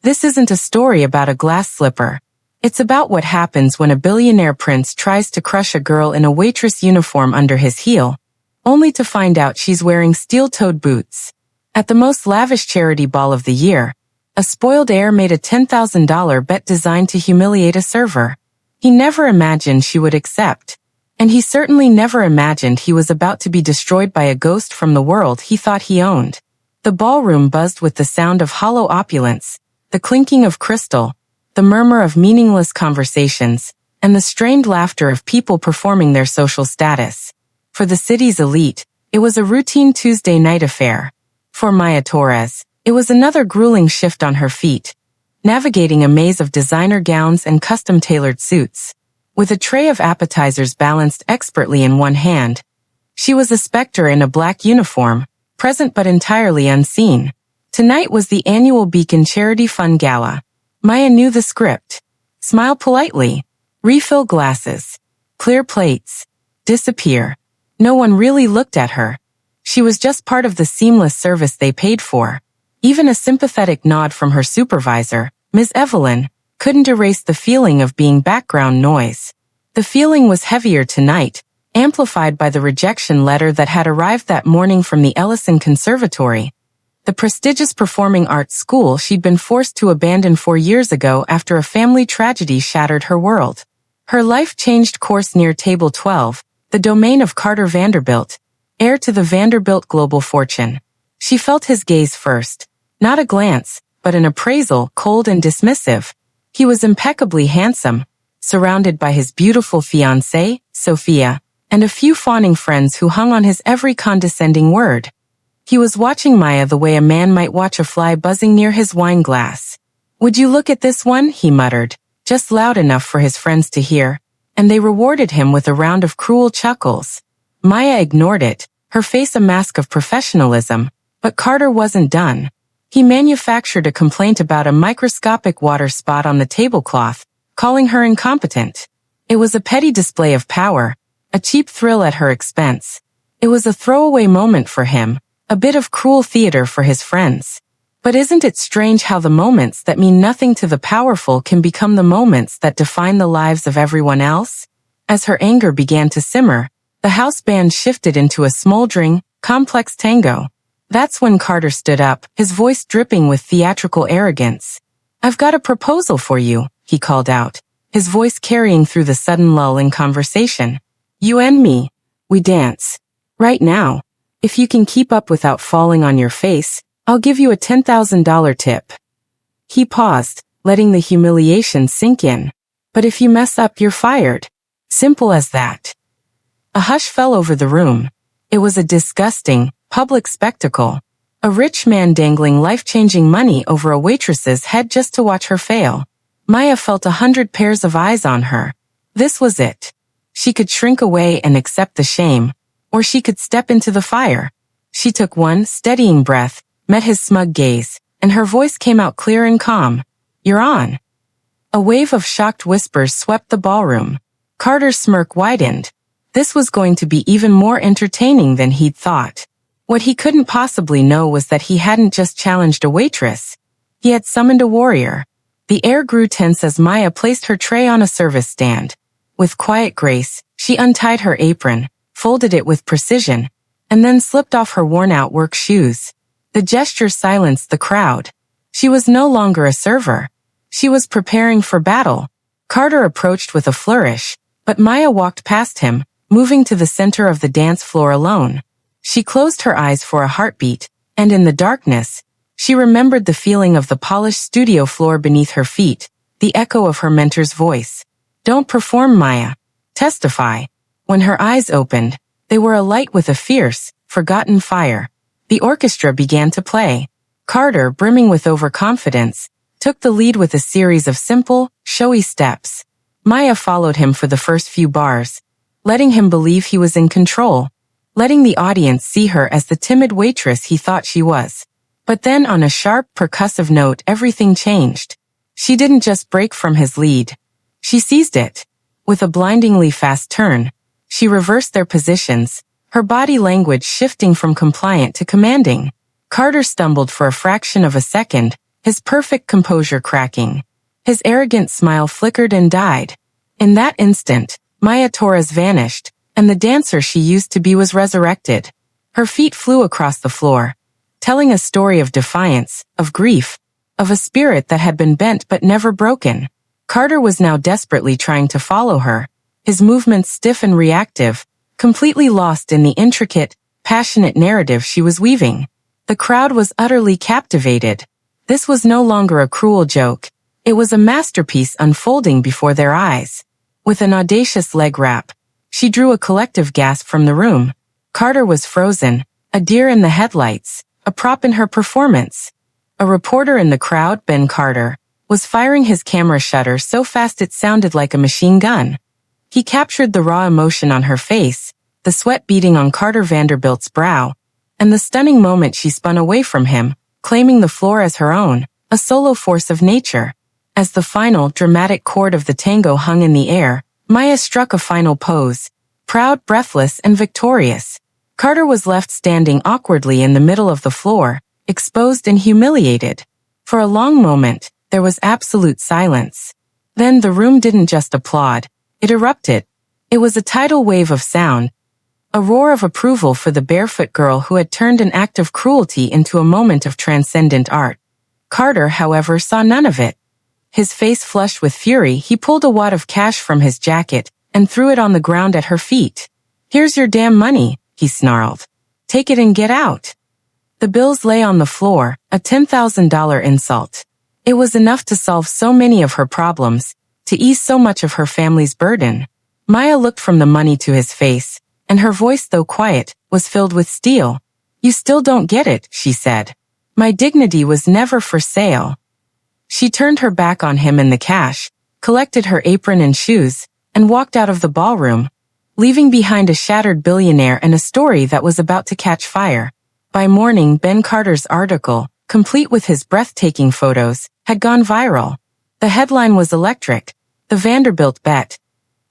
This isn't a story about a glass slipper. It's about what happens when a billionaire prince tries to crush a girl in a waitress uniform under his heel, only to find out she's wearing steel-toed boots. At the most lavish charity ball of the year, a spoiled heir made a $10,000 bet designed to humiliate a server. He never imagined she would accept. And he certainly never imagined he was about to be destroyed by a ghost from the world he thought he owned. The ballroom buzzed with the sound of hollow opulence, the clinking of crystal, the murmur of meaningless conversations, and the strained laughter of people performing their social status. For the city's elite, it was a routine Tuesday night affair. For Maya Torres, it was another grueling shift on her feet, navigating a maze of designer gowns and custom-tailored suits. With a tray of appetizers balanced expertly in one hand, she was a specter in a black uniform, present but entirely unseen. Tonight was the annual Beacon Charity Fund Gala. Maya knew the script. Smile politely. Refill glasses. Clear plates. Disappear. No one really looked at her. She was just part of the seamless service they paid for. Even a sympathetic nod from her supervisor, Ms. Evelyn, couldn't erase the feeling of being background noise. The feeling was heavier tonight, amplified by the rejection letter that had arrived that morning from the Ellison Conservatory, the prestigious performing arts school she'd been forced to abandon 4 years ago after a family tragedy shattered her world. Her life changed course near Table 12, the domain of Carter Vanderbilt, heir to the Vanderbilt global fortune. She felt his gaze first, not a glance, but an appraisal, cold and dismissive. He was impeccably handsome, surrounded by his beautiful fiancée, Sophia, and a few fawning friends who hung on his every condescending word. He was watching Maya the way a man might watch a fly buzzing near his wine glass. "Would you look at this one?" he muttered, just loud enough for his friends to hear, and they rewarded him with a round of cruel chuckles. Maya ignored it, her face a mask of professionalism, but Carter wasn't done. He manufactured a complaint about a microscopic water spot on the tablecloth, calling her incompetent. It was a petty display of power, a cheap thrill at her expense. It was a throwaway moment for him, a bit of cruel theater for his friends. But isn't it strange how the moments that mean nothing to the powerful can become the moments that define the lives of everyone else? As her anger began to simmer, the house band shifted into a smoldering, complex tango. That's when Carter stood up, his voice dripping with theatrical arrogance. "I've got a proposal for you," he called out, his voice carrying through the sudden lull in conversation. "You and me. We dance. Right now. If you can keep up without falling on your face, I'll give you a $10,000 tip." He paused, letting the humiliation sink in. "But if you mess up, you're fired. Simple as that." A hush fell over the room. It was a disgusting, public spectacle. A rich man dangling life-changing money over a waitress's head just to watch her fail. Maya felt 100 pairs of eyes on her. This was it. She could shrink away and accept the shame, or she could step into the fire. She took one steadying breath, met his smug gaze, and her voice came out clear and calm. "You're on." A wave of shocked whispers swept the ballroom. Carter's smirk widened. This was going to be even more entertaining than he'd thought. What he couldn't possibly know was that he hadn't just challenged a waitress. He had summoned a warrior. The air grew tense as Maya placed her tray on a service stand. With quiet grace, she untied her apron, folded it with precision, and then slipped off her worn-out work shoes. The gesture silenced the crowd. She was no longer a server. She was preparing for battle. Carter approached with a flourish, but Maya walked past him, moving to the center of the dance floor alone. She closed her eyes for a heartbeat, and in the darkness, she remembered the feeling of the polished studio floor beneath her feet, the echo of her mentor's voice. "Don't perform, Maya. Testify." When her eyes opened, they were alight with a fierce, forgotten fire. The orchestra began to play. Carter, brimming with overconfidence, took the lead with a series of simple, showy steps. Maya followed him for the first few bars, letting him believe he was in control, letting the audience see her as the timid waitress he thought she was. But then on a sharp, percussive note, everything changed. She didn't just break from his lead. She seized it. With a blindingly fast turn, she reversed their positions, her body language shifting from compliant to commanding. Carter stumbled for a fraction of a second, his perfect composure cracking. His arrogant smile flickered and died. In that instant, Maya Torres vanished, and the dancer she used to be was resurrected. Her feet flew across the floor, telling a story of defiance, of grief, of a spirit that had been bent but never broken. Carter was now desperately trying to follow her, his movements stiff and reactive, completely lost in the intricate, passionate narrative she was weaving. The crowd was utterly captivated. This was no longer a cruel joke. It was a masterpiece unfolding before their eyes. With an audacious leg wrap, she drew a collective gasp from the room. Carter was frozen, a deer in the headlights, a prop in her performance. A reporter in the crowd, Ben Carter, was firing his camera shutter so fast it sounded like a machine gun. He captured the raw emotion on her face, the sweat beading on Carter Vanderbilt's brow, and the stunning moment she spun away from him, claiming the floor as her own, a solo force of nature. As the final, dramatic chord of the tango hung in the air, Maya struck a final pose, proud, breathless, and victorious. Carter was left standing awkwardly in the middle of the floor, exposed and humiliated. For a long moment, there was absolute silence. Then the room didn't just applaud, it erupted. It was a tidal wave of sound, a roar of approval for the barefoot girl who had turned an act of cruelty into a moment of transcendent art. Carter, however, saw none of it. His face flushed with fury, he pulled a wad of cash from his jacket and threw it on the ground at her feet. "Here's your damn money," he snarled. "Take it and get out." The bills lay on the floor, a $10,000 insult. It was enough to solve so many of her problems, to ease so much of her family's burden. Maya looked from the money to his face, and her voice, though quiet, was filled with steel. "You still don't get it," she said. "My dignity was never for sale." She turned her back on him and the cash, collected her apron and shoes, and walked out of the ballroom, leaving behind a shattered billionaire and a story that was about to catch fire. By morning, Ben Carter's article, complete with his breathtaking photos, had gone viral. The headline was electric: "The Vanderbilt Bet.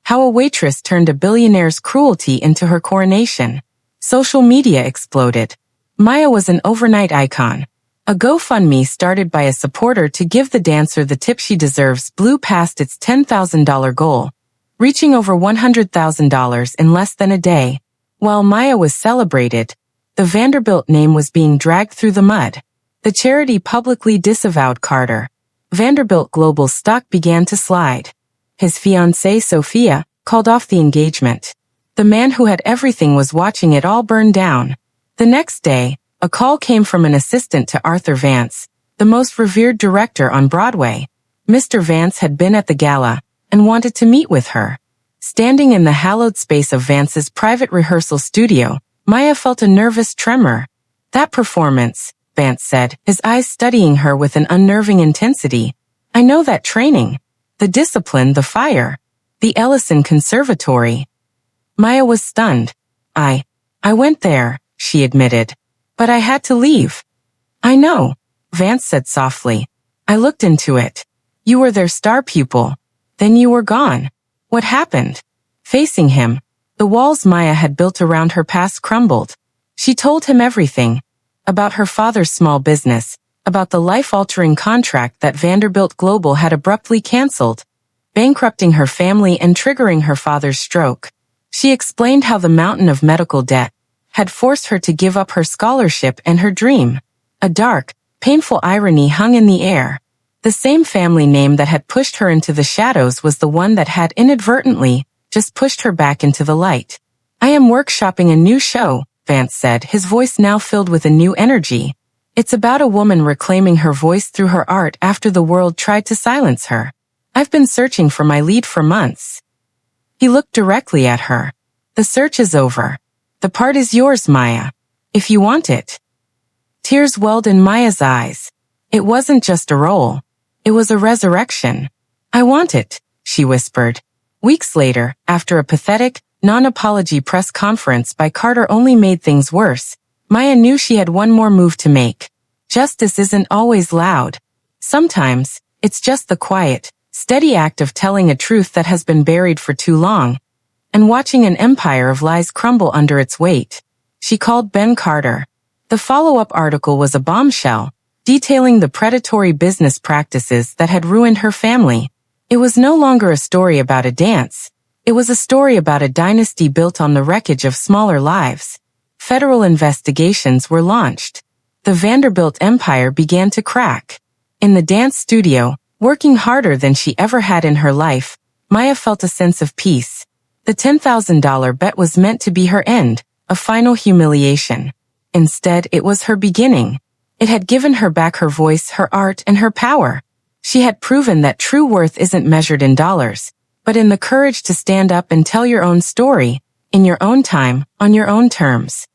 How a waitress turned a billionaire's cruelty into her coronation." Social media exploded. Maya was an overnight icon. A GoFundMe started by a supporter to give the dancer the tip she deserves blew past its $10,000 goal, reaching over $100,000 in less than a day. While Maya was celebrated, the Vanderbilt name was being dragged through the mud. The charity publicly disavowed Carter. Vanderbilt Global's stock began to slide. His fiancée, Sophia, called off the engagement. The man who had everything was watching it all burn down. The next day, a call came from an assistant to Arthur Vance, the most revered director on Broadway. Mr. Vance had been at the gala and wanted to meet with her. Standing in the hallowed space of Vance's private rehearsal studio, Maya felt a nervous tremor. "That performance," Vance said, his eyes studying her with an unnerving intensity. "I know that training. The discipline, the fire. The Ellison Conservatory." Maya was stunned. I went there," she admitted. "But I had to leave." "I know," Vance said softly. "I looked into it. You were their star pupil. Then you were gone. What happened?" Facing him, the walls Maya had built around her past crumbled. She told him everything. About her father's small business, about the life-altering contract that Vanderbilt Global had abruptly canceled, bankrupting her family and triggering her father's stroke. She explained how the mountain of medical debt had forced her to give up her scholarship and her dream. A dark, painful irony hung in the air. The same family name that had pushed her into the shadows was the one that had inadvertently just pushed her back into the light. "I am workshopping a new show," Vance said, his voice now filled with a new energy. "It's about a woman reclaiming her voice through her art after the world tried to silence her. I've been searching for my lead for months." He looked directly at her. "The search is over. The part is yours, Maya. If you want it." Tears welled in Maya's eyes. It wasn't just a role. It was a resurrection. "I want it," she whispered. Weeks later, after a pathetic, non-apology press conference by Carter only made things worse, Maya knew she had one more move to make. Justice isn't always loud. Sometimes, it's just the quiet, steady act of telling a truth that has been buried for too long, and watching an empire of lies crumble under its weight. She called Ben Carter. The follow-up article was a bombshell, detailing the predatory business practices that had ruined her family. It was no longer a story about a dance. It was a story about a dynasty built on the wreckage of smaller lives. Federal investigations were launched. The Vanderbilt empire began to crack. In the dance studio, working harder than she ever had in her life, Maya felt a sense of peace. The $10,000 bet was meant to be her end, a final humiliation. Instead, it was her beginning. It had given her back her voice, her art, and her power. She had proven that true worth isn't measured in dollars, but in the courage to stand up and tell your own story, in your own time, on your own terms.